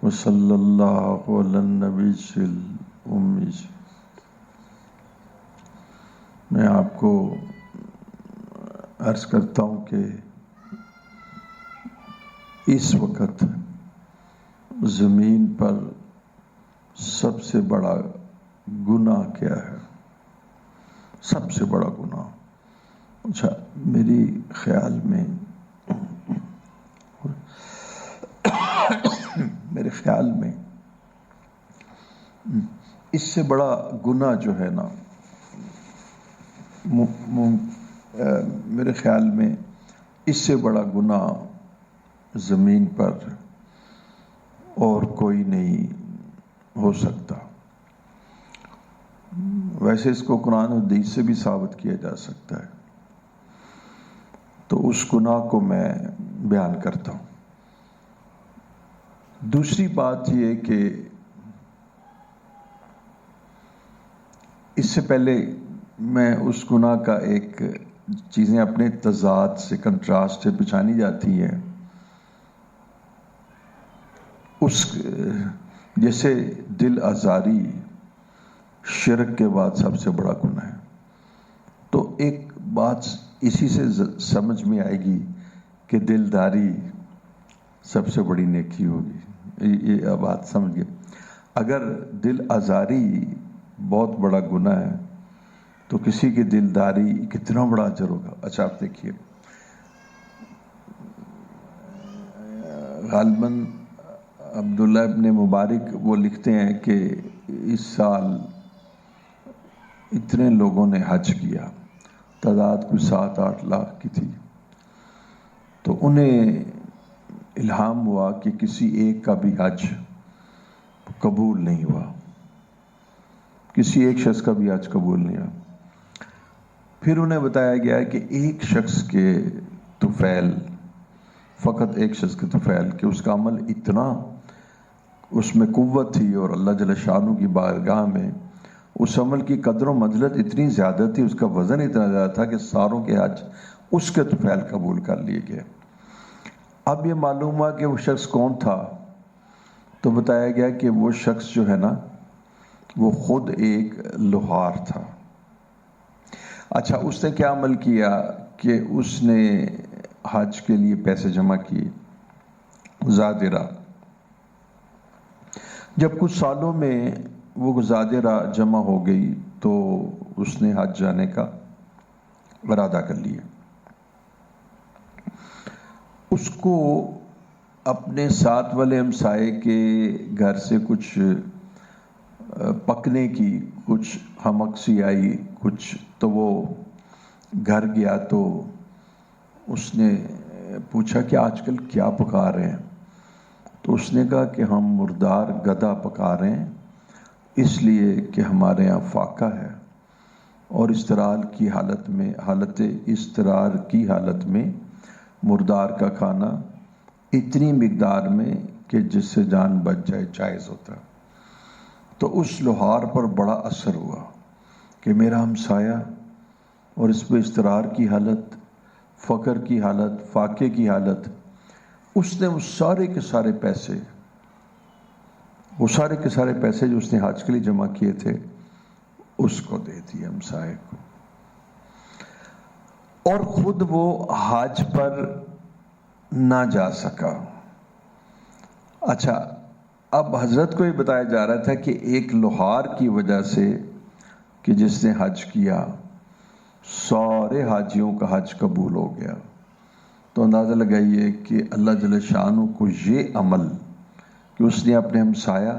وصلی اللہ علی النبی الأمی۔ میں آپ کو عرض کرتا ہوں کہ اس وقت زمین پر سب سے بڑا گناہ کیا ہے؟ سب سے بڑا گناہ، اچھا میری خیال میں اس سے بڑا گناہ جو ہے نا، میرے خیال میں اس سے بڑا گناہ زمین پر اور کوئی نہیں ہو سکتا۔ ویسے اس کو قرآن و حدیث سے بھی ثابت کیا جا سکتا ہے، تو اس گناہ کو میں بیان کرتا ہوں۔ دوسری بات یہ کہ اس سے پہلے میں اس گناہ کا ایک چیزیں اپنے تضاد سے، کنٹراسٹ سے پہچانی جاتی ہیں، اس جیسے دل آزاری شرک کے بعد سب سے بڑا گناہ ہے، تو ایک بات اسی سے سمجھ میں آئے گی کہ دلداری سب سے بڑی نیکی ہوگی۔ یہ بات سمجھ گئے؟ اگر دل آزاری بہت بڑا گناہ ہے تو کسی کی دلداری کتنا بڑا اجر ہوگا۔ اچھا آپ دیکھیے، غالباً عبداللہ ابن مبارک وہ لکھتے ہیں کہ اس سال اتنے لوگوں نے حج کیا، تعداد کوئی 7-8 لاکھ کی تھی، تو انہیں الہام ہوا کہ کسی ایک کا بھی حج قبول نہیں ہوا، کسی ایک شخص کا بھی حج قبول نہیں ہوا۔ پھر انہیں بتایا گیا کہ ایک شخص کے طفیل، فقط ایک شخص کے طفیل، کہ اس کا عمل اتنا، اس میں قوت تھی اور اللہ جل شانہ کی بارگاہ میں اس عمل کی قدر و منزلت اتنی زیادہ تھی، اس کا وزن اتنا زیادہ تھا کہ ساروں کے حج اس کے طفیل قبول کر لیے گئے۔ اب یہ معلوم ہوا کہ وہ شخص کون تھا، تو بتایا گیا کہ وہ شخص جو ہے نا، وہ خود ایک لوہار تھا۔ اچھا اس نے کیا عمل کیا کہ اس نے حج کے لیے پیسے جمع کیے، زادرہ۔ جب کچھ سالوں میں وہ زادرہ جمع ہو گئی تو اس نے حج جانے کا ارادہ کر لیا۔ اس کو اپنے ساتھ والے ہمسائے کے گھر سے کچھ پکنے کی کچھ ہمک سی آئی کچھ، تو وہ گھر گیا تو اس نے پوچھا کہ آج کل کیا پکا رہے ہیں؟ تو اس نے کہا کہ ہم مردار گدھا پکا رہے ہیں، اس لیے کہ ہمارے یہاں فاقہ ہے اور اضطرار کی حالت میں مردار کا کھانا اتنی مقدار میں کہ جس سے جان بچ جائے جائز ہوتا ہے۔ تو اس لوہار پر بڑا اثر ہوا کہ میرا ہمسایہ اور اس پہ اضطرار کی حالت، فقر کی حالت، فاقے کی حالت، اس نے وہ سارے کے سارے پیسے جو اس نے حج کے لیے جمع کیے تھے اس کو دے دیے ہمسائے کو، اور خود وہ حج پر نہ جا سکا۔ اچھا اب حضرت کو یہ بتایا جا رہا تھا کہ ایک لوہار کی وجہ سے کہ جس نے حج کیا، سارے حاجیوں کا حج قبول ہو گیا۔ تو اندازہ لگائیے کہ اللہ جل شانہ کو یہ عمل کہ اس نے اپنے ہمسایہ،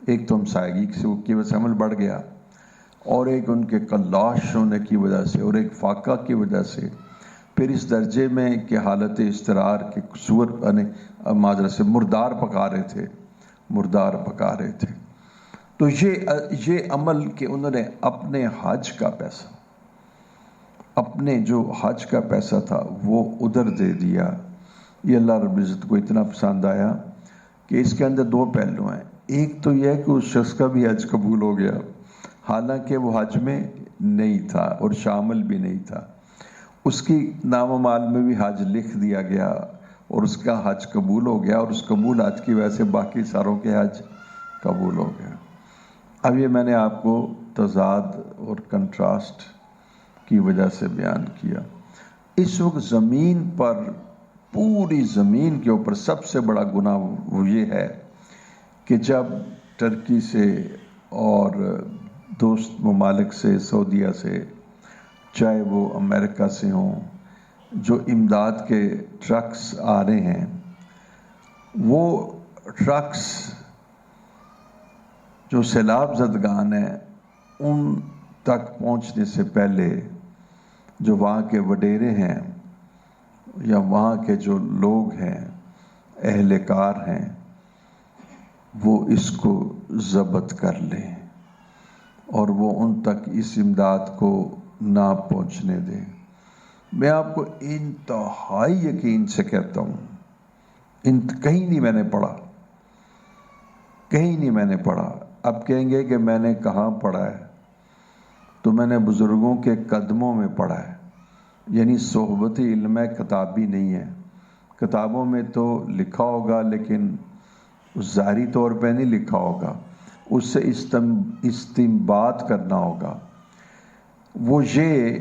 ایک تو ہمسایگی کی وجہ سے عمل بڑھ گیا، اور ایک ان کے کلاش ہونے کی وجہ سے، اور ایک فاقہ کی وجہ سے، پھر اس درجے میں کہ حالت اضطرار کے سور معذرت سے مردار پکا رہے تھے، تو یہ عمل کہ انہوں نے اپنے حج کا پیسہ، اپنے جو حج کا پیسہ تھا وہ ادھر دے دیا، یہ اللہ رب العزت کو اتنا پسند آیا کہ اس کے اندر 2 پہلو ہیں۔ ایک تو یہ ہے کہ اس شخص کا بھی حج قبول ہو گیا، حالانکہ وہ حج میں نہیں تھا اور شامل بھی نہیں تھا، اس کی نام و مال میں بھی حج لکھ دیا گیا، اور اس کا حج قبول ہو گیا، اور اس قبول حج کی وجہ سے باقی ساروں کے حج قبول ہو گیا۔ اب یہ میں نے آپ کو تضاد اور کنٹراسٹ کی وجہ سے بیان کیا۔ اس وقت زمین پر، پوری زمین کے اوپر سب سے بڑا گناہ وہ یہ ہے کہ جب ترکی سے اور دوست ممالک سے، سعودیہ سے، چاہے وہ امریکہ سے ہوں، جو امداد کے ٹرکس آ رہے ہیں، وہ ٹرکس جو سیلاب زدگان ہیں ان تک پہنچنے سے پہلے جو وہاں کے وڈیرے ہیں یا وہاں کے جو لوگ ہیں، اہل کار ہیں، وہ اس کو ضبط کر لیں اور وہ ان تک اس امداد کو نہ پہنچنے دیں۔ میں آپ کو انتہائی یقین سے کہتا ہوں، کہیں نہیں میں نے پڑھا، کہیں نہیں میں نے پڑھا۔ اب کہیں گے کہ میں نے کہاں پڑھا ہے، تو میں نے بزرگوں کے قدموں میں پڑھا ہے، یعنی صحبت علم کتابی نہیں ہے۔ کتابوں میں تو لکھا ہوگا لیکن ظاہری طور پہ نہیں لکھا ہوگا، اس سے استنباط کرنا ہوگا۔ وہ یہ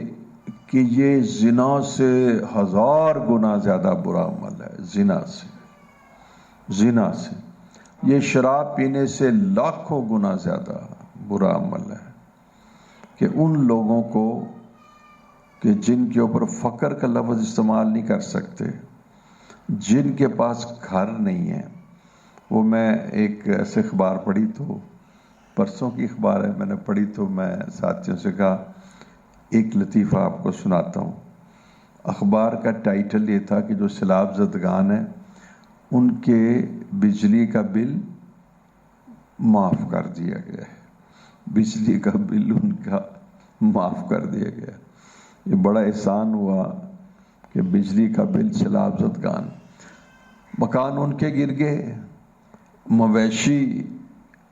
کہ یہ زنا سے 1000 گنا زیادہ برا عمل ہے، زنا سے یہ شراب پینے سے لاکھوں گنا زیادہ برا عمل ہے کہ ان لوگوں کو کہ جن کے اوپر فقر کا لفظ استعمال نہیں کر سکتے، جن کے پاس گھر نہیں ہے۔ وہ میں ایک ایسے اخبار پڑھی، تو پرسوں کی اخبار ہے، میں نے پڑھی تو میں ساتھیوں سے کہا ایک لطیفہ آپ کو سناتا ہوں۔ اخبار کا ٹائٹل یہ تھا کہ جو سیلاب زدگان ہیں ان کے بجلی کا بل معاف کر دیا گیا ہے، بجلی کا بل ان کا معاف کر دیا گیا۔ یہ بڑا احسان ہوا کہ بجلی کا بل سیلاب زدگان، مکان ان کے گر گئے، مویشی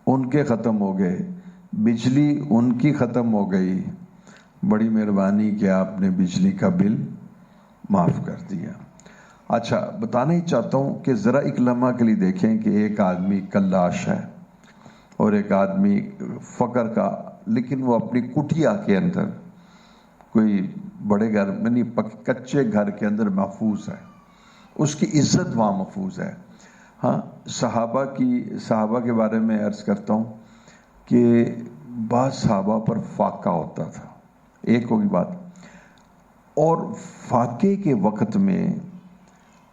ان کے ختم ہو گئے، بجلی ان کی ختم ہو گئی۔ بڑی مہربانی کہ آپ نے بجلی کا بل معاف کر دیا۔ اچھا، بتانا ہی چاہتا ہوں کہ ذرا ایک لمحہ کے لیے دیکھیں کہ ایک آدمی کلاش ہے اور ایک آدمی فقر کا، لیکن وہ اپنی کٹیا کے اندر، کوئی بڑے گھر میں نہیں، کچے گھر کے اندر محفوظ ہے، اس کی عزت وہاں محفوظ ہے۔ ہاں، صحابہ کے بارے میں عرض کرتا ہوں کہ بعض صحابہ پر فاقہ ہوتا تھا، ایک ہوگی بات، اور فاقے کے وقت میں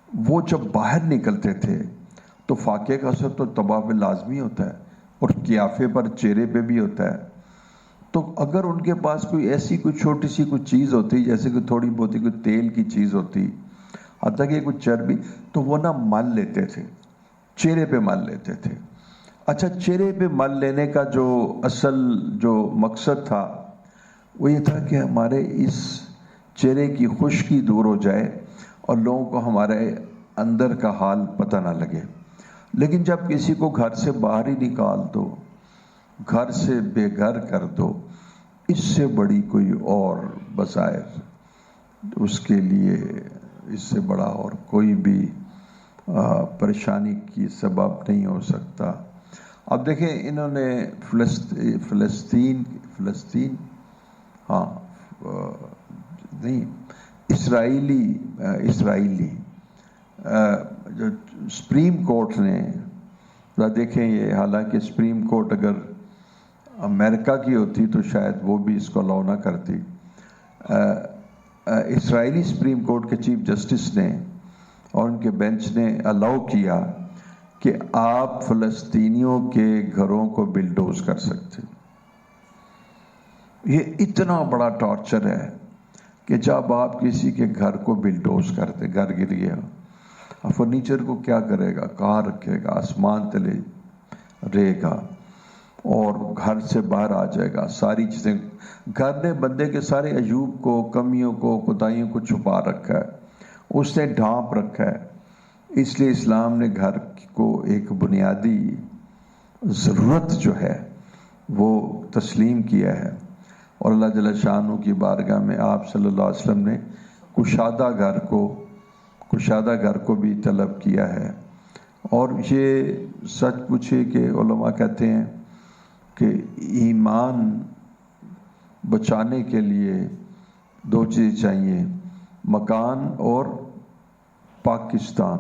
وہ جب باہر نکلتے تھے تو فاقے کا اثر تو طبع پہ لازمی ہوتا ہے اور قیافے پر، چہرے پہ بھی ہوتا ہے۔ تو اگر ان کے پاس کوئی ایسی کوئی چھوٹی سی کوئی چیز ہوتی، جیسے کہ تھوڑی بہت کوئی تیل کی چیز ہوتی، حتیٰ کہ کوئی چربی، تو وہ نہ مل لیتے تھے، چہرے پہ مل لیتے تھے۔ اچھا، چہرے پہ مل لینے کا جو اصل جو مقصد تھا وہ یہ تھا کہ ہمارے اس چہرے کی خشکی دور ہو جائے اور لوگوں کو ہمارے اندر کا حال پتہ نہ لگے۔ لیکن جب کسی کو گھر سے باہر ہی نکال دو، گھر سے بے گھر کر دو، اس سے بڑی کوئی اور بظاہر اس کے لیے اس سے بڑا اور کوئی بھی پریشانی کی سبب نہیں ہو سکتا۔ اب دیکھیں، انہوں نے فلسطین نہیں، اسرائیلی جو سپریم کورٹ نے، دیکھیں یہ، حالانکہ سپریم کورٹ اگر امریکہ کی ہوتی تو شاید وہ بھی اس کو الاؤ نہ کرتی، اسرائیلی سپریم کورٹ کے چیف جسٹس نے اور ان کے بینچ نے الاؤ کیا کہ آپ فلسطینیوں کے گھروں کو بلڈوز کر سکتے۔ یہ اتنا بڑا ٹارچر ہے کہ جب آپ کسی کے گھر کو بلڈوز کرتے، گھر گر گیا، فرنیچر کو کیا کرے گا، کہاں رکھے گا، آسمان تلے رہے گا اور گھر سے باہر آ جائے گا، ساری چیزیں۔ گھر نے بندے کے سارے عیوب کو، کمیوں کو، کوتاہیوں کو چھپا رکھا ہے، اس نے ڈھانپ رکھا ہے۔ اس لیے اسلام نے گھر کو ایک بنیادی ضرورت جو ہے وہ تسلیم کیا ہے، اور اللہ جل شانہ کی بارگاہ میں آپ صلی اللہ علیہ وسلم نے کشادہ گھر کو، کشادہ گھر کو بھی طلب کیا ہے۔ اور یہ سچ پوچھے کہ علماء کہتے ہیں کہ ایمان بچانے کے لیے دو چیز چاہیے، مکان اور پاکستان۔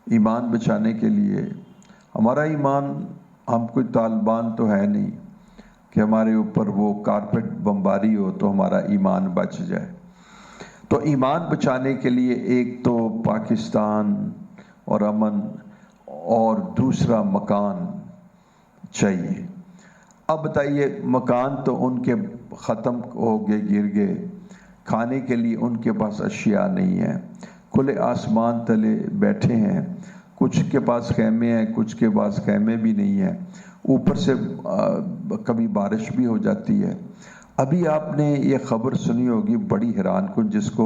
ایمان بچانے کے لیے ہمارا ایمان، ہم کوئی طالبان تو ہے نہیں کہ ہمارے اوپر وہ کارپیٹ بمباری ہو تو ہمارا ایمان بچ جائے۔ تو ایمان بچانے کے لیے ایک تو پاکستان اور امن، اور دوسرا مکان چاہیے۔ اب بتائیے، مکان تو ان کے ختم ہو گئے، گر گئے، کھانے کے لیے ان کے پاس اشیاء نہیں ہے، کھلے آسمان تلے بیٹھے ہیں، کچھ کے پاس خیمے ہیں، کچھ کے پاس خیمے بھی نہیں ہیں، اوپر سے کبھی بارش بھی ہو جاتی ہے۔ ابھی آپ نے یہ خبر سنی ہوگی بڑی حیران کن، جس کو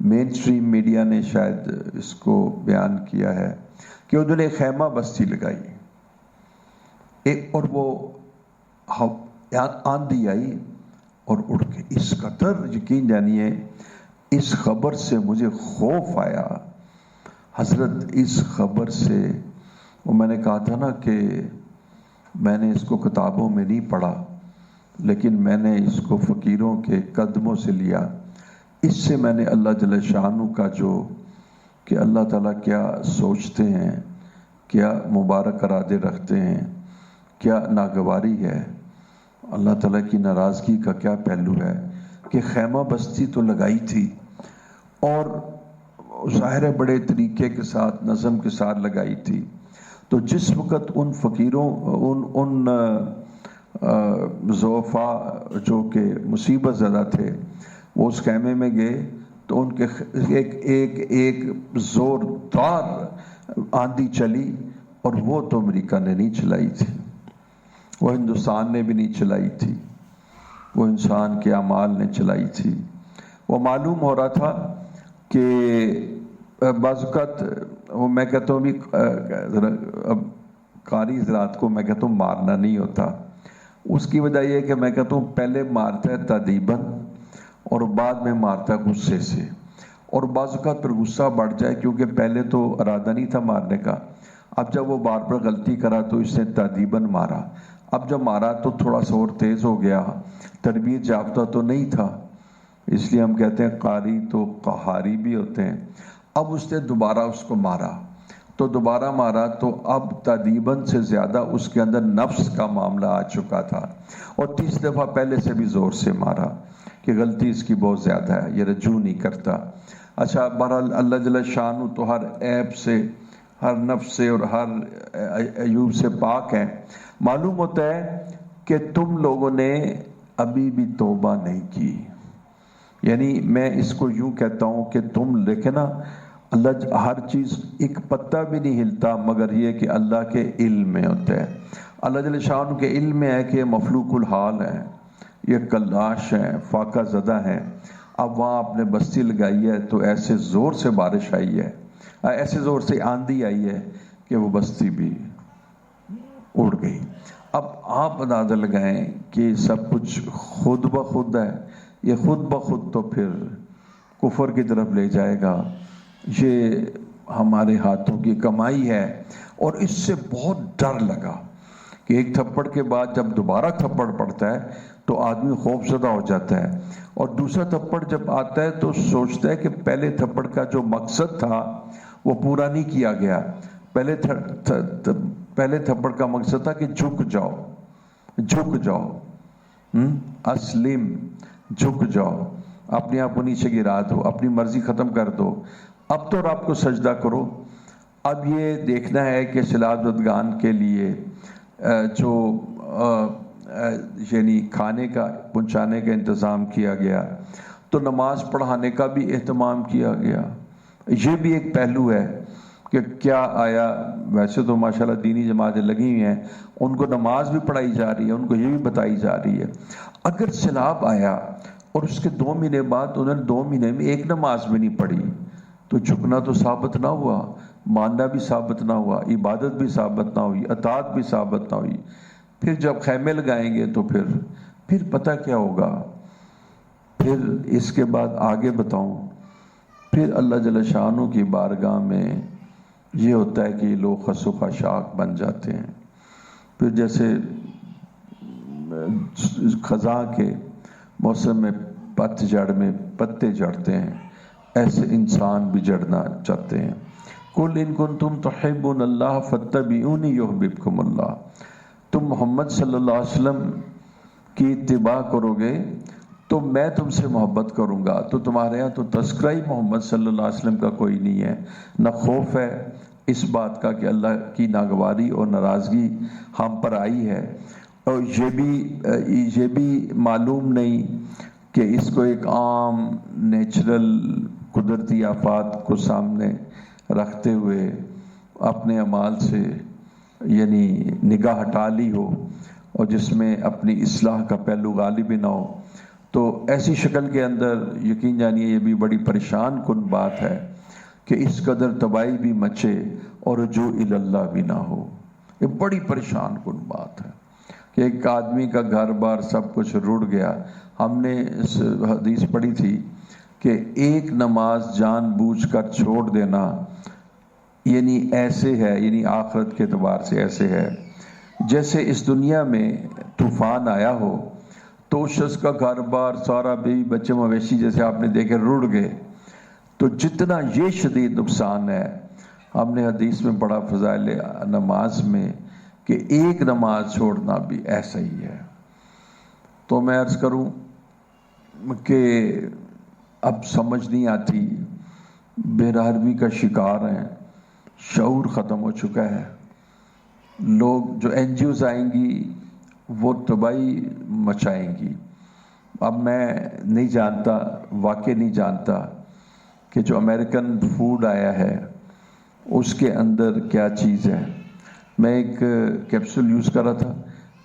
مین سٹریم میڈیا نے شاید اس کو بیان کیا ہے، کہ انہوں نے خیمہ بستی لگائی اور وہ آندھی آئی اور اڑ کے، اس قدر یقین جانیے اس خبر سے مجھے خوف آیا حضرت، اس خبر سے۔ وہ میں نے کہا تھا نا کہ میں نے اس کو کتابوں میں نہیں پڑھا، لیکن میں نے اس کو فقیروں کے قدموں سے لیا۔ اس سے میں نے اللہ جل شانہ کا جو کہ اللہ تعالیٰ کیا سوچتے ہیں، کیا مبارک ارادے رکھتے ہیں، کیا ناگواری ہے، اللہ تعالیٰ کی ناراضگی کا کیا پہلو ہے، کہ خیمہ بستی تو لگائی تھی، اور ظاہر بڑے طریقے کے ساتھ، نظم کے ساتھ لگائی تھی۔ تو جس وقت ان فقیروں، ان ضعفاء جو کہ مصیبت زدہ تھے، وہ اس خیمے میں گئے تو ان کے ایک زوردار آندھی چلی، اور وہ تو امریکہ نے نہیں چلائی تھی، وہ ہندوستان نے بھی نہیں چلائی تھی، وہ انسان کے اعمال نے چلائی تھی۔ وہ معلوم ہو رہا تھا کہ بعض اوقات میں کہتا ہوں، بھی اب قاری حضرات کو میں کہتا ہوں مارنا نہیں ہوتا، اس کی وجہ یہ ہے کہ میں کہتا ہوں پہلے مارتا ہے تادیباً اور بعد میں مارتا ہے غصے سے، اور بعض اوقات پر غصہ بڑھ جائے، کیونکہ پہلے تو ارادہ نہیں تھا مارنے کا، اب جب وہ بار بار غلطی کرا تو اس نے تادیباً مارا، اب جب مارا تو تھوڑا سا اور تیز ہو گیا، تربیت یافتہ تو نہیں تھا، اس لیے ہم کہتے ہیں قاری تو قہاری بھی ہوتے ہیں۔ اب اس نے دوبارہ اس کو مارا، تو دوبارہ مارا تو اب تادیباً سے زیادہ اس کے اندر نفس کا معاملہ آ چکا تھا، اور 30 دفعہ پہلے سے بھی زور سے مارا کہ غلطی اس کی بہت زیادہ ہے، یہ رجوع نہیں کرتا۔ اچھا، بہرحال اللہ جل شانہ تو ہر عیب سے، ہر نفس سے اور ہر عیوب سے پاک ہے۔ معلوم ہوتا ہے کہ تم لوگوں نے ابھی بھی توبہ نہیں کی، یعنی میں اس کو یوں کہتا ہوں کہ تم دیکھیں نا، اللہ ہر چیز، ایک پتہ بھی نہیں ہلتا مگر یہ کہ اللہ کے علم میں ہوتا ہے، اللہ جل شانہ کے علم میں ہے کہ یہ مفلوق الحال ہے، یہ کلاش ہے، فاقہ زدہ ہے۔ اب وہاں آپ نے بستی لگائی ہے تو ایسے زور سے بارش آئی ہے، ایسے زور سے آندھی آئی ہے کہ وہ بستی بھی اڑ گئی۔ اب آپ اندازہ لگائیں کہ سب کچھ خود بخود ہے، یہ خود بخود تو پھر کفر کی طرف لے جائے گا، یہ ہمارے ہاتھوں کی کمائی ہے۔ اور اس سے بہت ڈر لگا کہ ایک تھپڑ کے بعد جب دوبارہ تھپڑ پڑتا ہے تو آدمی خوف زدہ ہو جاتا ہے، اور دوسرا تھپڑ جب آتا ہے تو سوچتا ہے کہ پہلے تھپڑ کا جو مقصد تھا وہ پورا نہیں کیا گیا۔ پہلے تھپڑ کا مقصد تھا کہ جھک جاؤ، جھک جاؤ، اسلم، جھک جاؤ، اپنے آپ کو نیچے گرا دو، اپنی مرضی ختم کر دو، اب تو رب کو سجدہ کرو۔ اب یہ دیکھنا ہے کہ صلابتگان کے لیے جو یعنی کھانے کا پہنچانے کا انتظام کیا گیا، تو نماز پڑھانے کا بھی اہتمام کیا گیا۔ یہ بھی ایک پہلو ہے کہ کیا آیا، ویسے تو ماشاءاللہ دینی جماعتیں لگی ہوئی ہیں، ان کو نماز بھی پڑھائی جا رہی ہے، ان کو یہ بھی بتائی جا رہی ہے۔ اگر سیلاب آیا اور اس کے 2 مہینے بعد انہوں نے 2 مہینے میں ایک نماز بھی نہیں پڑھی، تو جھکنا تو ثابت نہ ہوا، ماننا بھی ثابت نہ ہوا، عبادت بھی ثابت نہ ہوئی، اطاعت بھی ثابت نہ ہوئی۔ پھر جب خیمے لگائیں گے تو پھر پتہ کیا ہوگا؟ پھر اس کے بعد آگے بتاؤں، پھر اللہ جل شانہ کی بارگاہ میں یہ ہوتا ہے کہ یہ لوگ خس و خاشاک بن جاتے ہیں. پھر جیسے خزاں کے موسم میں پتجھڑ میں پتے جھڑتے ہیں، ایسے انسان بھی جڑنا چاہتے ہیں. قل ان کنتم تحبون اللہ فاتبعونی یحببکم اللہ. تم محمد صلی اللہ علیہ وسلم کی اتباع کرو گے تو میں تم سے محبت کروں گا. تو تمہارے ہاں تو تذکرہ ہی محمد صلی اللہ علیہ وسلم کا کوئی نہیں ہے، نہ خوف ہے اس بات کا کہ اللہ کی ناگواری اور ناراضگی ہم پر آئی ہے، اور یہ بھی معلوم نہیں کہ اس کو ایک عام نیچرل قدرتی آفات کو سامنے رکھتے ہوئے اپنے اعمال سے یعنی نگاہ ہٹا لی ہو، اور جس میں اپنی اصلاح کا پہلو غالب نہ ہو. تو ایسی شکل کے اندر یقین جانیے یہ بھی بڑی پریشان کن بات ہے کہ اس قدر تباہی بھی مچے اور رجوع الی اللہ بھی نہ ہو. یہ بڑی پریشان کن بات ہے کہ ایک آدمی کا گھر بار سب کچھ رڑ گیا. ہم نے اس حدیث پڑھی تھی کہ ایک نماز جان بوجھ کر چھوڑ دینا یعنی ایسے ہے، یعنی آخرت کے اعتبار سے ایسے ہے جیسے اس دنیا میں طوفان آیا ہو تو اس شخص کا گھر بار سارا بیوی بچے مویشی جیسے آپ نے دیکھے رڑ گئے. تو جتنا یہ شدید نقصان ہے، ہم نے حدیث میں پڑھا فضائل نماز میں کہ ایک نماز چھوڑنا بھی ایسا ہی ہے. تو میں عرض کروں کہ اب سمجھ نہیں آتی، بے رحمی کا شکار ہیں، شعور ختم ہو چکا ہے. لوگ جو این جی اوز آئیں گی وہ تباہی مچائیں گی. اب میں نہیں جانتا، واقع نہیں جانتا کہ جو امریکن فوڈ آیا ہے اس کے اندر کیا چیز ہے. میں ایک کیپسول یوز کر رہا تھا،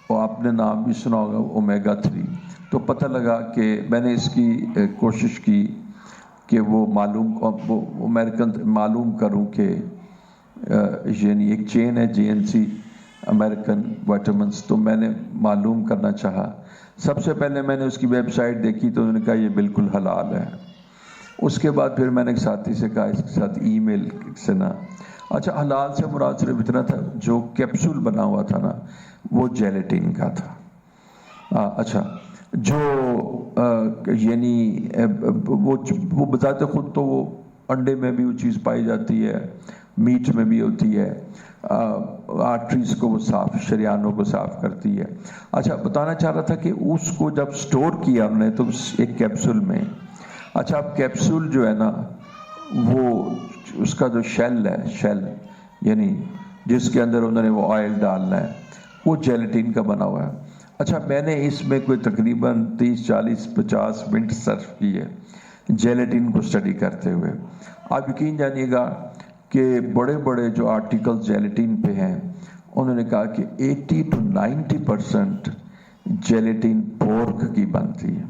اور آپ نے نام بھی سنا ہوگا اومیگا 3. تو پتہ لگا کہ میں نے اس کی کوشش کی کہ وہ معلوم کروں کہ یعنی ایک چین ہے GNC امریکن وائٹامنس. تو میں نے معلوم کرنا چاہا. سب سے پہلے میں نے اس کی ویب سائٹ دیکھی تو انہوں نے کہا یہ بالکل حلال ہے. اس کے بعد پھر میں نے ایک ساتھی سے کہا اس کے ساتھ ای میل سے نا، اچھا حلال سے مراد صرف اتنا تھا جو کیپسول بنا ہوا تھا نا وہ جیلیٹین کا تھا. اچھا جو یعنی وہ بذات خود تو وہ انڈے میں بھی وہ چیز پائی جاتی ہے، میٹ میں بھی ہوتی ہے، آرٹریز کو وہ صاف، شریانوں کو صاف کرتی ہے. اچھا بتانا چاہ رہا تھا کہ اس کو جب سٹور کیا ہم نے تو ایک کیپسول میں، اچھا اب کیپسول جو ہے نا وہ اس کا جو شیل ہے، شیل یعنی جس کے اندر انہوں نے وہ آئل ڈالنا ہے وہ جیلیٹین کا بنا ہوا ہے. اچھا میں نے اس میں کوئی تقریباً 30 40 50 منٹ صرف کیے جیلیٹین کو اسٹڈی کرتے ہوئے. آپ یقین جانیے گا کہ بڑے بڑے جو آرٹیکل جیلیٹین پہ ہیں انہوں نے کہا کہ 80 to 90% جیلیٹین پورک کی بنتی ہے،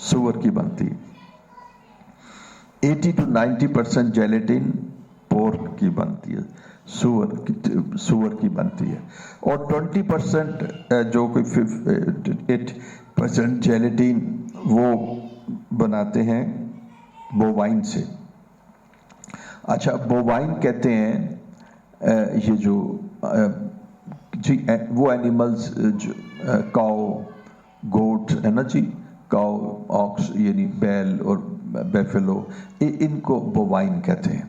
سور کی بنتی ہے. 80 to 90% جیلیٹین پورک کی بنتی ہے، سور کی بنتی ہے. اور 20% جو کوئی 8% جیلیٹین وہ بناتے ہیں بووائن سے. اچھا بووائن کہتے ہیں یہ جو جی وہ اینیملز کاؤ گوٹ ہے نا جی، کاؤ آکس یعنی بیل اور بیفلو، ان کو بووائن کہتے ہیں.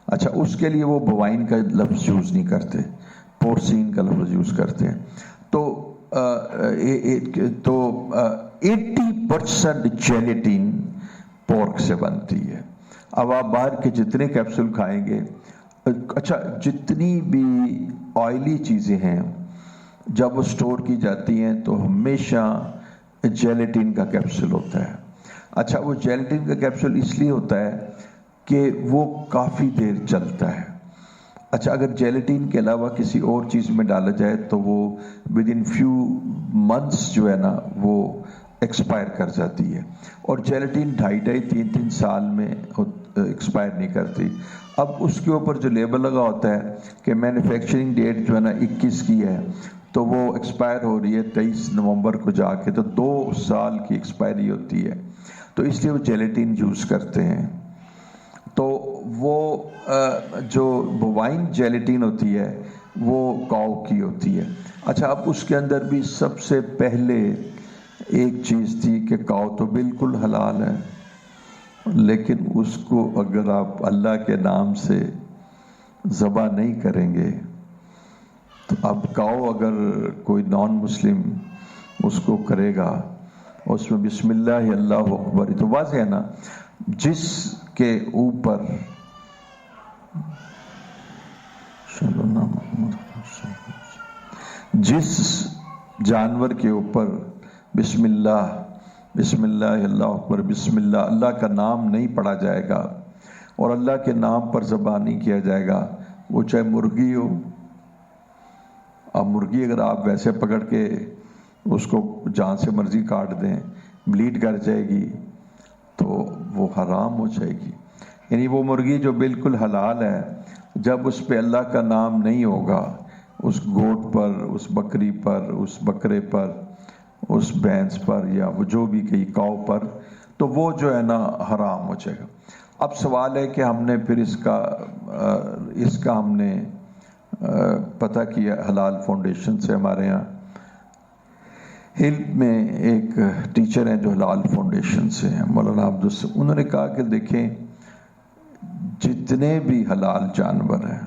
اچھا اس کے لیے وہ بووائن کا لفظ یوز نہیں کرتے، پورسین کا لفظ یوز کرتے ہیں. تو 80% جیلیٹین پورک سے بنتی ہے. اب آپ باہر کے جتنے کیپسول کھائیں گے، اچھا جتنی بھی آئلی چیزیں ہیں جب وہ سٹور کی جاتی ہیں تو ہمیشہ جیلیٹین کا کیپسول ہوتا ہے. اچھا وہ جیلیٹین کا کیپسول اس لیے ہوتا ہے کہ وہ کافی دیر چلتا ہے. اچھا اگر جیلیٹین کے علاوہ کسی اور چیز میں ڈالا جائے تو وہ ودن فیو منتھس جو ہے نا وہ ایکسپائر کر جاتی ہے. اور جیلیٹین 2.5-3 سال میں ایکسپائر نہیں کرتی. اب اس کے اوپر جو لیبل لگا ہوتا ہے کہ مینوفیکچرنگ ڈیٹ جو ہے نا 21 کی ہے تو وہ ایکسپائر ہو رہی ہے 23 نومبر کو جا کے، تو 2 سال کی ایکسپائری ہوتی ہے. تو اس لیے وہ جیلیٹین یوز کرتے ہیں. وہ جو بوائن جیلیٹین ہوتی ہے وہ کاؤ کی ہوتی ہے. اچھا اب اس کے اندر بھی سب سے پہلے ایک چیز تھی کہ کاؤ تو بالکل حلال ہے، لیکن اس کو اگر آپ اللہ کے نام سے ذبح نہیں کریں گے تو اب کاؤ اگر کوئی نان مسلم اس کو کرے گا اس میں بسم اللہ اللہ اکبر، تو واضح ہے نا جس کے اوپر جس جانور کے اوپر بسم اللہ اللہ اکبر بسم اللہ اللہ کا نام نہیں پڑھا جائے گا اور اللہ کے نام پر ذبح نہیں کیا جائے گا، وہ چاہے مرغی ہو. اب مرغی اگر آپ ویسے پکڑ کے اس کو جہاں سے مرضی کاٹ دیں بلیڈ کر جائے گی تو وہ حرام ہو جائے گی. یعنی وہ مرغی جو بالکل حلال ہے جب اس پہ اللہ کا نام نہیں ہوگا، اس گوٹ پر، اس بکری پر، اس بکرے پر، اس بھینس پر یا وہ جو بھی کئی کاؤ پر، تو وہ جو ہے نا حرام ہو جائے گا. اب سوال ہے کہ ہم نے پھر اس کا ہم نے پتہ کیا حلال فاؤنڈیشن سے. ہمارے یہاں علم میں ایک ٹیچر ہیں جو حلال فاؤنڈیشن سے ہیں، مولانا عبدالسلام. انہوں نے کہا کہ دیکھیں جتنے بھی حلال جانور ہیں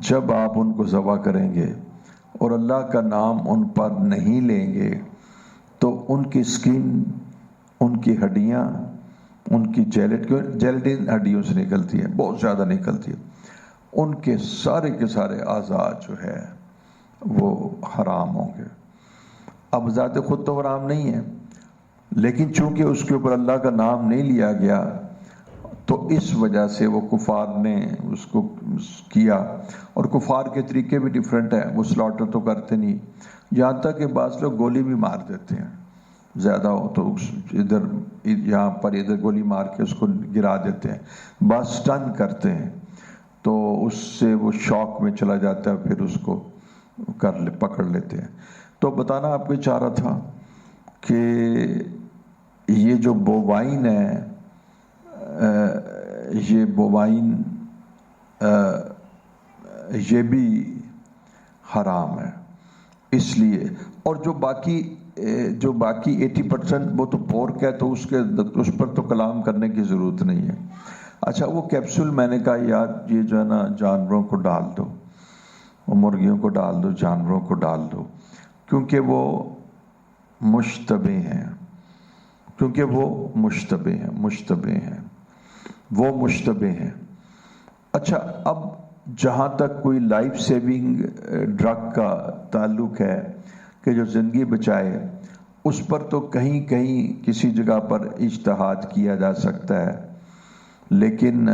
جب آپ ان کو ذبح کریں گے اور اللہ کا نام ان پر نہیں لیں گے تو ان کی سکن، ان کی ہڈیاں، ان کی جیلیٹن ہڈیوں سے نکلتی ہے، بہت زیادہ نکلتی ہے، ان کے سارے اعضاء جو ہے وہ حرام ہوں گے. اب ذات خود تو حرام نہیں ہے، لیکن چونکہ اس کے اوپر اللہ کا نام نہیں لیا گیا تو اس وجہ سے وہ کفار نے اس کو کیا. اور کفار کے طریقے بھی ڈیفرنٹ ہیں، وہ سلاٹر تو کرتے نہیں، یہاں تک کہ بعض لوگ گولی بھی مار دیتے ہیں، زیادہ ہو تو ادھر یہاں پر ادھر گولی مار کے اس کو گرا دیتے ہیں، بعض سٹن کرتے ہیں تو اس سے وہ شوق میں چلا جاتا ہے، پھر اس کو پکڑ لیتے ہیں. تو بتانا آپ کو چاہ رہا تھا کہ یہ جو بووائن ہے یہ بووائن یہ بھی حرام ہے اس لیے. اور جو باقی 80% وہ تو پورک ہے تو اس پر تو کلام کرنے کی ضرورت نہیں ہے. اچھا وہ کیپسول میں نے کہا یار یہ جو ہے نا جانوروں کو ڈال دو، وہ مرغیوں کو ڈال دو، جانوروں کو ڈال دو، کیونکہ وہ مشتبہ ہیں، وہ مشتبہ ہیں. اچھا اب جہاں تک کوئی لائف سیونگ ڈرگ کا تعلق ہے کہ جو زندگی بچائے، اس پر تو کہیں کسی جگہ پر اجتہاد کیا جا سکتا ہے، لیکن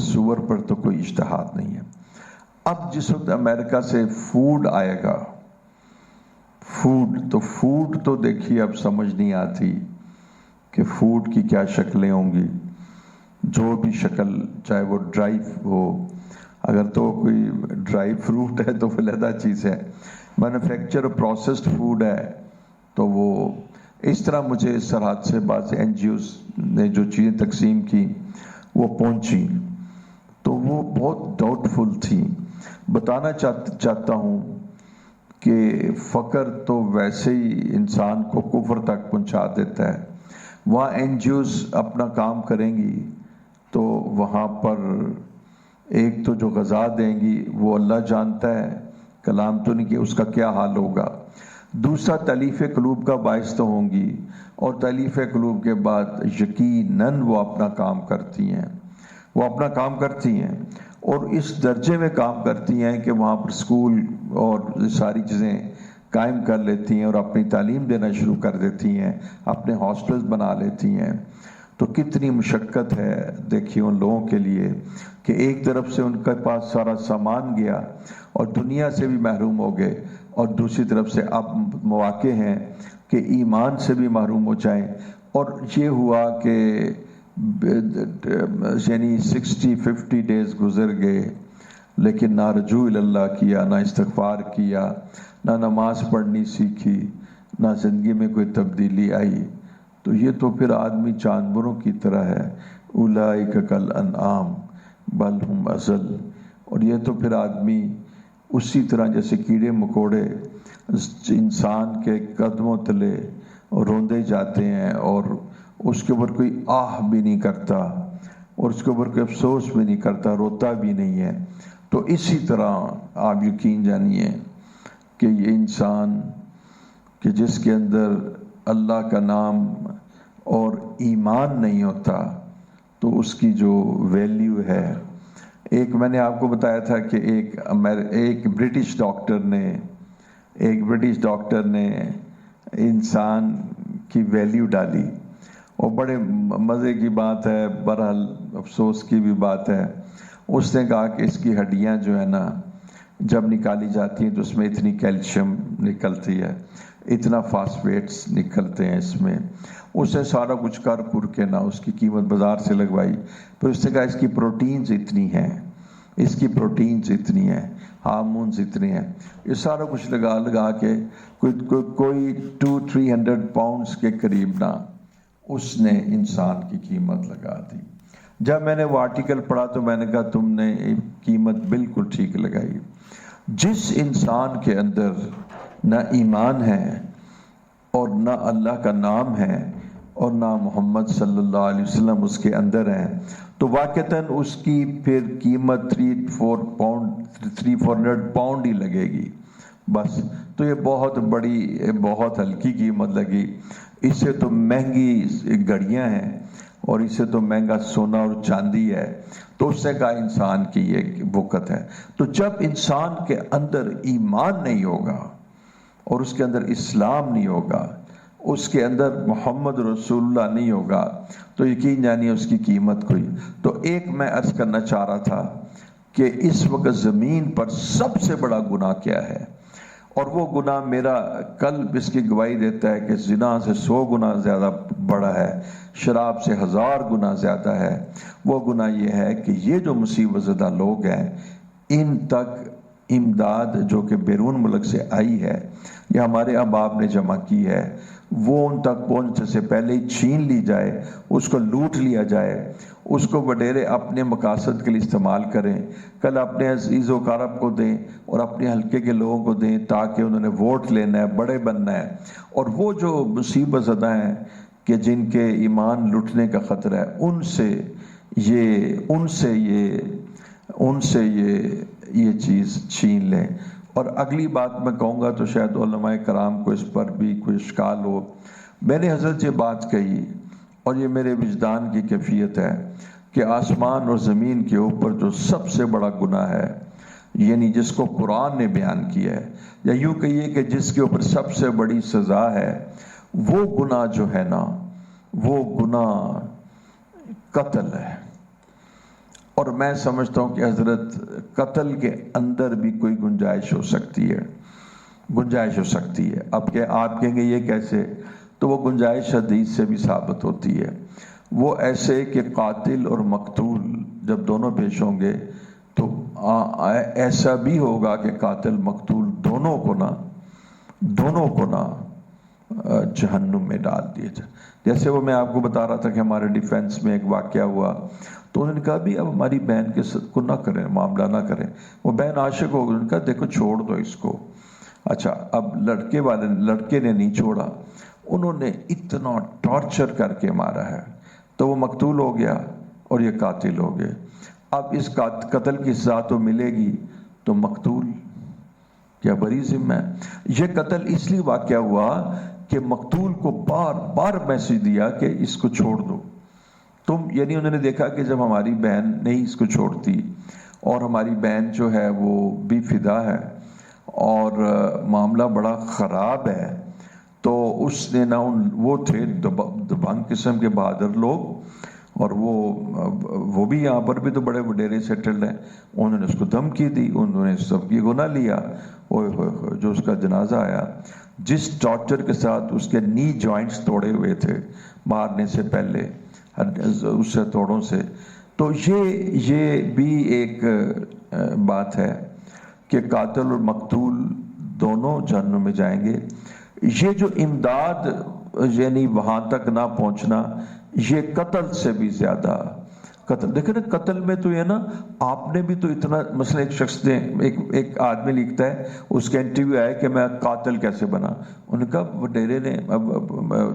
سور پر تو کوئی اجتہاد نہیں ہے. اب جس وقت امریکہ سے فوڈ آئے گا، فوڈ تو دیکھیے اب سمجھ نہیں آتی کہ فوڈ کی کیا شکلیں ہوں گی. جو بھی شکل، چاہے وہ ڈرائی ہو، اگر تو کوئی ڈرائی فروٹ ہے تو علیحدہ چیز ہے، مینوفیکچر پروسیسڈ فوڈ ہے تو وہ اس طرح. مجھے سرحد سے بعض این جی اوز نے جو چیزیں تقسیم کی وہ پہنچی تو وہ بہت ڈاؤٹ فل تھی. بتانا چاہتا ہوں کہ فقر تو ویسے ہی انسان کو کفر تک پہنچا دیتا ہے. وہاں این جی اوز اپنا کام کریں گی تو وہاں پر ایک تو جو غذا دیں گی وہ اللہ جانتا ہے، کلام تو نہیں کہ اس کا کیا حال ہوگا. دوسرا تالیف قلوب کا باعث تو ہوں گی، اور تالیف قلوب کے بعد یقیناً وہ اپنا کام کرتی ہیں اور اس درجے میں کام کرتی ہیں کہ وہاں پر سکول اور ساری چیزیں قائم کر لیتی ہیں اور اپنی تعلیم دینا شروع کر دیتی ہیں، اپنے ہاسٹلز بنا لیتی ہیں. تو کتنی مشقت ہے دیکھیے ان لوگوں کے لیے کہ ایک طرف سے ان کے پاس سارا سامان گیا اور دنیا سے بھی محروم ہو گئے، اور دوسری طرف سے اب مواقع ہیں کہ ایمان سے بھی محروم ہو جائیں. اور یہ ہوا کہ یعنی 60-50 ڈیز گزر گئے لیکن نہ رجوع اللہ کیا، نہ استغفار کیا، نہ نماز پڑھنی سیکھی، نہ زندگی میں کوئی تبدیلی آئی. تو یہ تو پھر آدمی جانوروں کی طرح ہے. اولئک کالانعام، بل ہم ازل. اور یہ تو پھر آدمی اسی طرح جیسے کیڑے مکوڑے انسان کے قدموں تلے روندے جاتے ہیں اور اس کے اوپر کوئی آہ بھی نہیں کرتا اور اس کے اوپر کوئی افسوس بھی نہیں کرتا، روتا بھی نہیں ہے. تو اسی طرح آپ یقین جانیے کہ یہ انسان کہ جس کے اندر اللہ کا نام اور ایمان نہیں ہوتا تو اس کی جو ویلیو ہے. ایک میں نے آپ کو بتایا تھا کہ ایک برٹش ڈاکٹر نے انسان کی ویلیو ڈالی، اور بڑے مزے کی بات ہے، بہرحال افسوس کی بھی بات ہے. اس نے کہا کہ اس کی ہڈیاں جو ہے نا جب نکالی جاتی ہیں تو اس میں اتنی کیلشیم نکلتی ہے، اتنا فاسفیٹس نکلتے ہیں اس میں. اس نے سارا کچھ کر کے نا اس کی قیمت بازار سے لگوائی. پھر اس نے کہا اس کی پروٹینز اتنی ہیں، ہارمونز اتنے ہیں. یہ سارا کچھ لگا کے کوئی 200-300 پاؤنڈز کے قریب نا اس نے انسان کی قیمت لگا دی. جب میں نے وہ آرٹیکل پڑھا تو میں نے کہا تم نے قیمت بالکل ٹھیک لگائی. جس انسان کے اندر نہ ایمان ہے اور نہ اللہ کا نام ہے اور نہ محمد صلی اللہ علیہ وسلم اس کے اندر ہے تو واقعتاً اس کی پھر قیمت 300-400 پاؤنڈ ہی لگے گی بس. تو یہ بہت ہلکی قیمت لگی. اس سے تو مہنگی گھڑیاں ہیں اور اس سے تو مہنگا سونا اور چاندی ہے. تو اس سے کہا انسان کی یہ وقت ہے. تو جب انسان کے اندر ایمان نہیں ہوگا اور اس کے اندر اسلام نہیں ہوگا، اس کے اندر محمد رسول اللہ نہیں ہوگا تو یقین جانیے اس کی قیمت کوئی. تو ایک میں عرض کرنا چاہ رہا تھا کہ اس وقت زمین پر سب سے بڑا گناہ کیا ہے، اور وہ گناہ میرا قلب اس کی گواہی دیتا ہے کہ زنا سے 100 گنا زیادہ بڑا ہے، شراب سے 1000 گنا زیادہ ہے. وہ گناہ یہ ہے کہ یہ جو مصیبت زدہ لوگ ہیں ان تک امداد جو کہ بیرون ملک سے آئی ہے یا ہمارے احباب نے جمع کی ہے وہ ان تک پہنچنے سے پہلے ہی چھین لی جائے، اس کو لوٹ لیا جائے، اس کو وڈیرے اپنے مقاصد کے لیے استعمال کریں. کل اپنے عزیز و اقارب کو دیں اور اپنے حلقے کے لوگوں کو دیں تاکہ انہوں نے ووٹ لینا ہے، بڑے بننا ہے. اور وہ جو مصیبت زدہ ہیں کہ جن کے ایمان لٹنے کا خطرہ ہے ان سے یہ چیز چھین لیں. اور اگلی بات میں کہوں گا تو شاید علماء کرام کو اس پر بھی کوئی اشکال ہو. میں نے حضرت یہ بات کہی اور یہ میرے وجدان کی کیفیت ہے کہ آسمان اور زمین کے اوپر جو سب سے بڑا گناہ ہے، یعنی جس کو قرآن نے بیان کیا ہے، یا یوں کہیے کہ جس کے اوپر سب سے بڑی سزا ہے، وہ گناہ جو ہے نا وہ گناہ قتل ہے. اور میں سمجھتا ہوں کہ حضرت قتل کے اندر بھی کوئی گنجائش ہو سکتی ہے. اب کہ آپ کہیں گے یہ کیسے؟ تو وہ گنجائش حدیث سے بھی ثابت ہوتی ہے. وہ ایسے کہ قاتل اور مقتول جب دونوں پیش ہوں گے تو ایسا بھی ہوگا کہ قاتل مقتول دونوں کو نا جہنم میں ڈال دیے جائے. جیسے وہ میں آپ کو بتا رہا تھا کہ ہمارے ڈیفنس میں ایک واقعہ ہوا تو انہوں نے کہا بھی اب ہماری بہن کے کو نہ کریں، معاملہ نہ کریں. وہ بہن عاشق ہو گئی، انہوں نے کہا دیکھو چھوڑ دو اس کو. اچھا اب لڑکے نے نہیں چھوڑا، انہوں نے اتنا ٹارچر کر کے مارا ہے تو وہ مقتول ہو گیا اور یہ قاتل ہو گئے. اب اس قتل کی سزا تو ملے گی تو مقتول کیا بری ذمہ ہے. یہ قتل اس لیے واقعہ ہوا کہ مقتول کو بار بار میسج دیا کہ اس کو چھوڑ دو تم. یعنی انہوں نے دیکھا کہ جب ہماری بہن نہیں اس کو چھوڑتی اور ہماری بہن جو ہے وہ بھی فدا ہے اور معاملہ بڑا خراب ہے، تو اس نے نا وہ تھے دبنگ قسم کے بہادر لوگ اور وہ بھی یہاں پر بھی تو بڑے وڈیرے سیٹلڈ ہیں. انہوں نے اس کو دھمکی دی، انہوں نے سب کی گناہ لیا. جو اس کا جنازہ آیا جس ٹارچر کے ساتھ اس کے نی جوائنٹس توڑے ہوئے تھے مارنے سے پہلے اس سے توڑوں سے. تو یہ بھی ایک بات ہے کہ قاتل اور مقتول دونوں جہنم میں جائیں گے. یہ جو امداد یعنی وہاں تک نہ پہنچنا یہ قتل سے بھی زیادہ قتل دیکھیں نا، قتل میں تو یہ نا، آپ نے بھی تو اتنا، مثلا ایک شخص نے، ایک آدمی لکھتا ہے، اس کا انٹرویو آیا کہ میں قاتل کیسے بنا، انہوں نے کہا وڈیرے نے،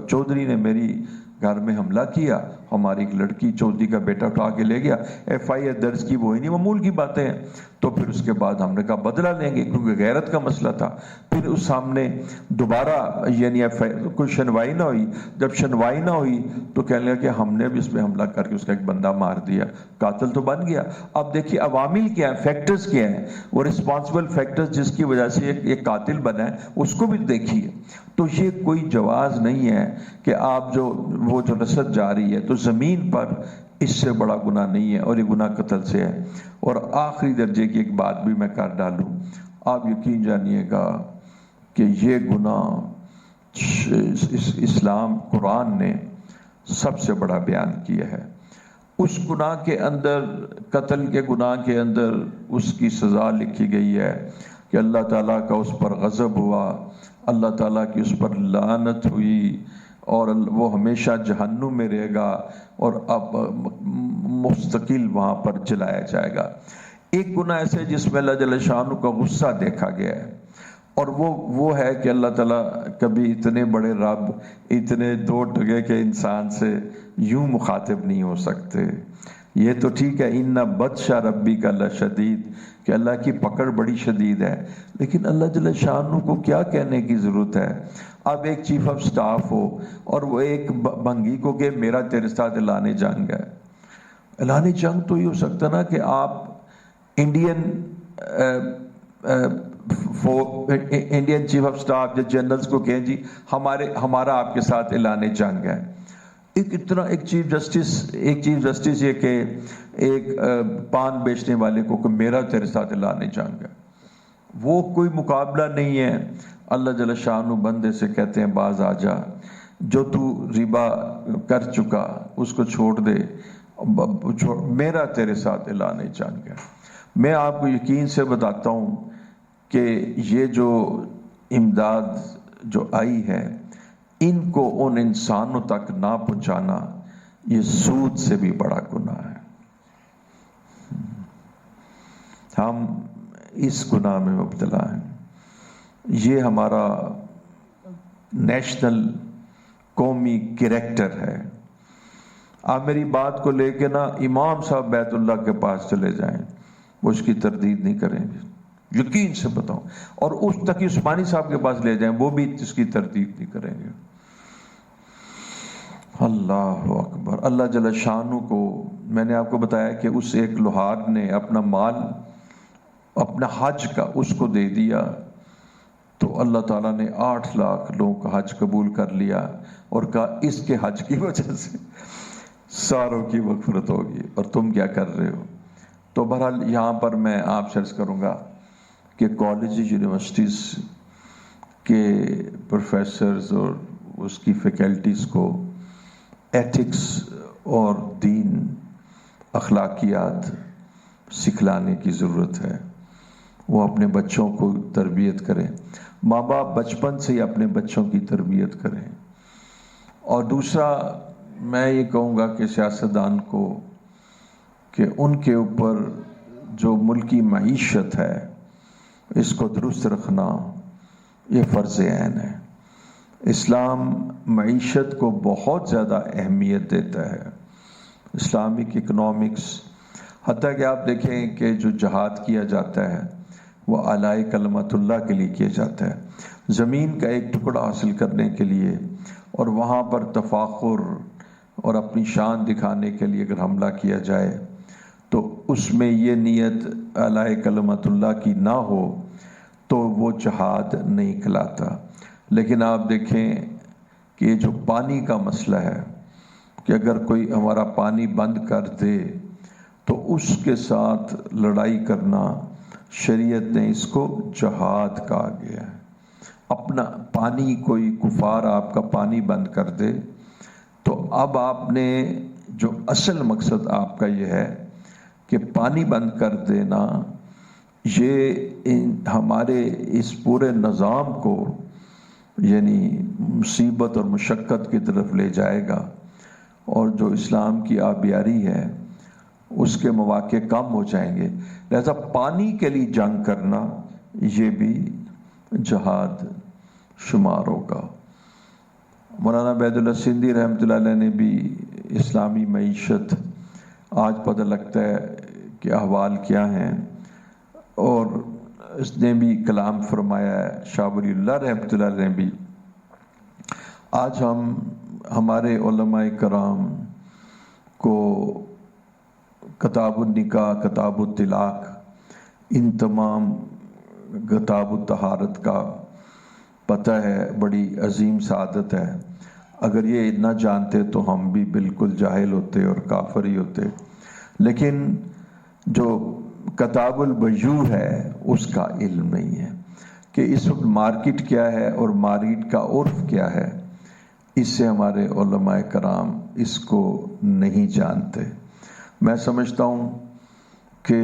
چودھری نے میری گھر میں حملہ کیا، ہماری ایک لڑکی چودھری کا بیٹا اٹھا کے لے گیا، ایف آئی آر درج کی، وہی نہیں، معمول کی باتیں ہیں، تو پھر اس کے بعد ہم نے کہا بدلہ لیں گے کیونکہ غیرت کا مسئلہ تھا۔ پھر اس سامنے دوبارہ یعنی کوئی سنوائی نہ ہوئی، جب سنوائی نہ ہوئی تو کہنے لگا کہ ہم نے بھی اس پہ حملہ کر کے اس کا ایک بندہ مار دیا، قاتل تو بن گیا۔ اب دیکھیے عوامل کیا ہیں، فیکٹرز کیا ہیں، وہ رسپانسبل فیکٹرز جس کی وجہ سے ایک قاتل بنا ہے، اس کو بھی دیکھیے۔ تو یہ کوئی جواز نہیں ہے کہ آپ وہ جو رسد جاری ہے، تو زمین پر اس سے بڑا گناہ نہیں ہے، اور یہ گناہ قتل سے ہے۔ اور آخری درجے کی ایک بات بھی میں کر ڈالوں، آپ یقین جانیے گا کہ یہ گناہ اسلام قرآن نے سب سے بڑا بیان کیا ہے۔ اس گناہ کے اندر، قتل کے گناہ کے اندر، اس کی سزا لکھی گئی ہے کہ اللہ تعالیٰ کا اس پر غضب ہوا، اللہ تعالیٰ کی اس پر لعنت ہوئی، اور وہ ہمیشہ جہنم میں رہے گا، اور اب مستقل وہاں پر جلایا جائے گا۔ ایک گناہ ایسے جس میں اللہ جل شانہ کا غصہ دیکھا گیا ہے، اور وہ ہے کہ اللہ تعالیٰ کبھی اتنے بڑے رب، اتنے دو ٹگے کے انسان سے یوں مخاطب نہیں ہو سکتے۔ یہ تو ٹھیک ہے، ان بطش ربک لشدید، کہ اللہ کی پکڑ بڑی شدید ہے، لیکن اللہ جل شانہ کو کیا کہنے کی ضرورت ہے؟ اب ایک چیف آف سٹاف ہو اور وہ ایک بھنگی کو کہ میرا تیرے ساتھ اعلان جنگ ہے۔ اعلان جنگ تو یہ ہو سکتا نا کہ آپ انڈین چیف آف سٹاف یا جنرلز کو کہیں جی ہمارا آپ کے ساتھ اعلان جنگ ہے۔ ایک چیف جسٹس یہ کہ ایک پان بیچنے والے کو کہ میرا تیرے ساتھ اعلان جنگ ہے، وہ کوئی مقابلہ نہیں ہے۔ اللہ جل شانہ بندے سے کہتے ہیں باز آ جا، جو تو ربا کر چکا اس کو چھوڑ دے، میرا تیرے ساتھ اعلان جنگ ہے۔ میں آپ کو یقین سے بتاتا ہوں کہ یہ جو امداد جو آئی ہے، ان کو ان انسانوں تک نہ پہنچانا یہ سود سے بھی بڑا گناہ ہے۔ ہم اس گناہ میں مبتلا ہیں۔ یہ ہمارا نیشنل قومی کریکٹر ہے۔ آپ میری بات کو لے کے نا امام صاحب بیت اللہ کے پاس چلے جائیں، وہ اس کی تردید نہیں کریں گے، یقین سے بتاؤں، اور اس تقی عثمانی صاحب کے پاس لے جائیں، وہ بھی اس کی تردید نہیں کریں گے۔ اللہ اکبر۔ اللہ جل شانہ کو، میں نے آپ کو بتایا کہ اس ایک لوہار نے اپنا مال، اپنا حج کا اس کو دے دیا، تو اللہ تعالیٰ نے 8 لاکھ لوگوں کا حج قبول کر لیا، اور کہا اس کے حج کی وجہ سے ساروں کی مغفرت ہوگی، اور تم کیا کر رہے ہو؟ تو بہرحال یہاں پر میں آپ سے عرض کروں گا کہ کالجز، یونیورسٹیز کے پروفیسرز اور اس کی فیکلٹیز کو ایتھکس اور دین، اخلاقیات سکھلانے کی ضرورت ہے۔ وہ اپنے بچوں کو تربیت کریں، ماں باپ بچپن سے ہی اپنے بچوں کی تربیت کریں۔ اور دوسرا میں یہ کہوں گا کہ سیاستدان کو کہ ان کے اوپر جو ملکی معیشت ہے اس کو درست رکھنا یہ فرض عین ہے۔ اسلام معیشت کو بہت زیادہ اہمیت دیتا ہے، اسلامک اکنامکس، حتیٰ کہ آپ دیکھیں کہ جو جہاد کیا جاتا ہے وہ اعلی کلمت اللہ کے لیے کیا جاتا ہے، زمین کا ایک ٹکڑا حاصل کرنے کے لیے، اور وہاں پر تفاخر اور اپنی شان دکھانے کے لیے اگر حملہ کیا جائے تو اس میں یہ نیت اعلی کلمت اللہ کی نہ ہو تو وہ جہاد نہیں کہلاتا۔ لیکن آپ دیکھیں کہ یہ جو پانی کا مسئلہ ہے کہ اگر کوئی ہمارا پانی بند کر دے تو اس کے ساتھ لڑائی کرنا، شریعت نے اس کو جہاد کہا گیا ہے۔ اپنا پانی، کوئی کفار آپ کا پانی بند کر دے تو اب آپ نے جو اصل مقصد آپ کا یہ ہے کہ پانی بند کر دینا، یہ ہمارے اس پورے نظام کو یعنی مصیبت اور مشقت کی طرف لے جائے گا، اور جو اسلام کی آبیاری ہے اس کے مواقع کم ہو جائیں گے. لہذا پانی کے لیے جنگ کرنا یہ بھی جہاد شمار ہوگا. مولانا عبید اللہ سندھی رحمۃ اللہ علیہ نے بھی اسلامی معیشت آج پتہ لگتا ہے کہ احوال کیا ہیں، اور اس نے بھی کلام فرمایا ہے. شاہ ولی اللہ رحمۃ اللہ علیہ نے بھی. آج ہمارے علماء کرام کو کتاب النکاح، کتاب الطلاق، ان تمام کتاب الطہارت کا پتہ ہے. بڑی عظیم سعادت ہے. اگر یہ نہ جانتے تو ہم بھی بالکل جاہل ہوتے اور کافر ہی ہوتے. لیکن جو کتاب البیوع ہے اس کا علم نہیں ہے کہ اس وقت مارکیٹ کیا ہے اور مارکیٹ کا عرف کیا ہے. اس سے ہمارے علماء کرام اس کو نہیں جانتے. میں سمجھتا ہوں کہ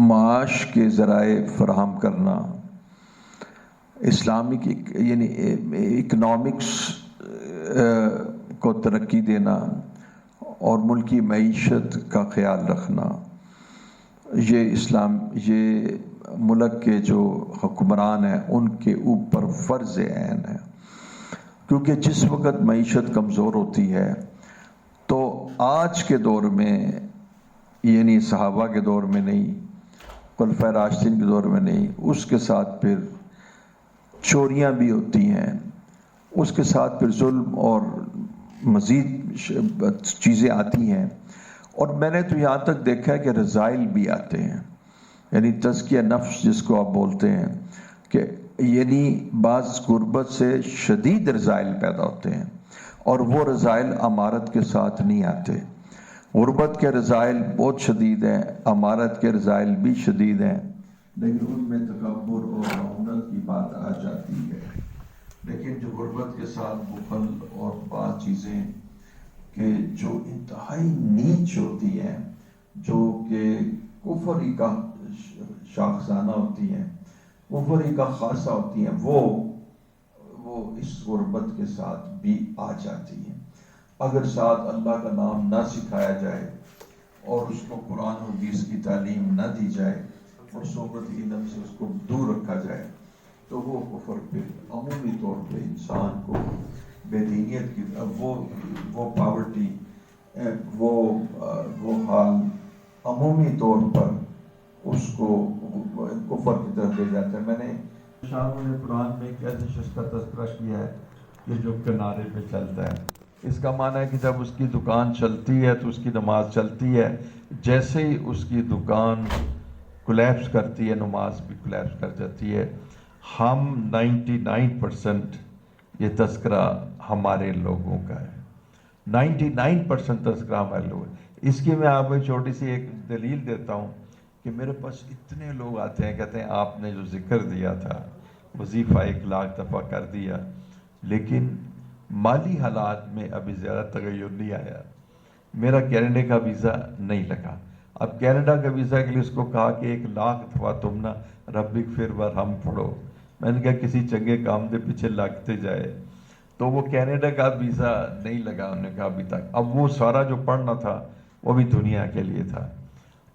معاش کے ذرائع فراہم کرنا، اسلامک یعنی اکنامکس کو ترقی دینا اور ملکی معیشت کا خیال رکھنا، یہ ملک کے جو حکمران ہیں ان کے اوپر فرض عین ہے. کیونکہ جس وقت معیشت کمزور ہوتی ہے تو آج کے دور میں، یعنی صحابہ کے دور میں نہیں، خلفائے راشدین کے دور میں نہیں، اس کے ساتھ پھر چوریاں بھی ہوتی ہیں، اس کے ساتھ پھر ظلم اور مزید چیزیں آتی ہیں. اور میں نے تو یہاں تک دیکھا ہے کہ رذائل بھی آتے ہیں، یعنی تزکیہ نفس جس کو آپ بولتے ہیں، کہ یعنی بعض غربت سے شدید رذائل پیدا ہوتے ہیں، اور وہ رذائل امارت کے ساتھ نہیں آتے. غربت کے رذائل بہت شدید ہیں، امارت کے رذائل بھی شدید ہیں، لیکن ان میں تکبر اور رعونت کی بات آ جاتی ہے. لیکن جو غربت کے ساتھ بخل اور بعض چیزیں کہ جو انتہائی نیچ ہوتی ہیں، جو کہ کفر ہی کا شاخسانہ ہوتی ہیں، کفر ہی کا خاصہ ہوتی ہیں، وہ اس غربت کے ساتھ بھی آ جاتی ہیں. اگر ساتھ اللہ کا نام نہ سکھایا جائے اور اس کو قرآن و حدیث کی تعلیم نہ دی جائے اور صحبت علم سے اس کو دور رکھا جائے تو وہ کفر پھر عمومی طور پہ انسان کو بے دینیت کی وہ پاورٹی، وہ حال عمومی طور پر اس کو کفر کی طرف لے جاتا ہے. میں نے شاہ نے قرآن میں ایک ایسے شخص کا تذکرہ کیا ہے کہ جو کنارے پہ چلتا ہے. اس کا معنی ہے کہ جب اس کی دکان چلتی ہے تو اس کی نماز چلتی ہے، جیسے ہی اس کی دکان کولیپس کرتی ہے نماز بھی کولیپس کر جاتی ہے. ہم 99% یہ تذکرہ ہمارے لوگوں کا ہے، 99% تذکرہ ہمارے لوگوں کا. اس کی میں آپ کو چھوٹی سی ایک دلیل دیتا ہوں کہ میرے پاس اتنے لوگ آتے ہیں، کہتے ہیں آپ نے جو ذکر دیا تھا وظیفہ 1,00,000 دفعہ کر دیا، لیکن مالی حالات میں ابھی زیادہ تغیر نہیں آیا، میرا کینیڈا کا ویزا نہیں لگا. اب کینیڈا کا ویزا کے لیے اس کو کہا کہ 1,00,000 دفعہ تم نا ربک پھر ورحم پڑھو. میں نے کہا کسی چنگے کام دے پیچھے لگتے جائے، تو وہ کینیڈا کا ویزا نہیں لگا انہوں نے کہا ابھی تک. اب وہ سارا جو پڑھنا تھا وہ بھی دنیا کے لیے تھا.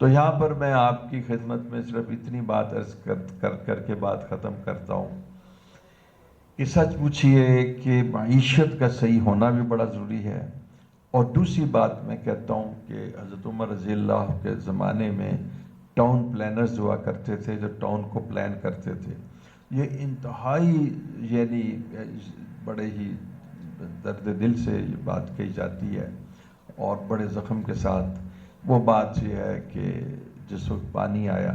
تو یہاں پر میں آپ کی خدمت میں صرف اتنی بات عرض کر کے بات ختم کرتا ہوں کہ سچ پوچھئے کہ معیشت کا صحیح ہونا بھی بڑا ضروری ہے. اور دوسری بات میں کہتا ہوں کہ حضرت عمر رضی اللہ کے زمانے میں ٹاؤن پلانرز ہوا کرتے تھے جو ٹاؤن کو پلان کرتے تھے. یہ انتہائی یعنی بڑے ہی درد دل سے یہ بات کہی جاتی ہے اور بڑے زخم کے ساتھ. وہ بات یہ ہے کہ جس وقت پانی آیا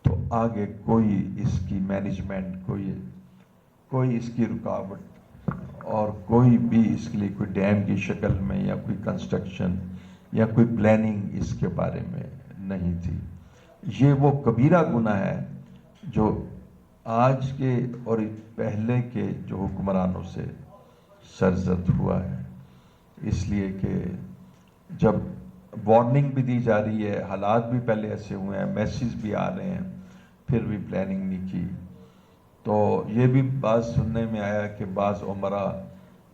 تو آگے کوئی اس کی مینجمنٹ، کوئی اس کی رکاوٹ اور کوئی بھی اس کے لیے کوئی ڈیم کی شکل میں یا کوئی کنسٹرکشن یا کوئی پلاننگ اس کے بارے میں نہیں تھی. یہ وہ کبیرہ گناہ ہے جو آج کے اور پہلے کے جو حکمرانوں سے سرزد ہوا ہے. اس لیے کہ جب وارننگ بھی دی جا رہی ہے، حالات بھی پہلے ایسے ہوئے ہیں، میسیج بھی آ رہے ہیں، پھر بھی پلاننگ نہیں کی. تو یہ بھی بات سننے میں آیا کہ بعض عمرہ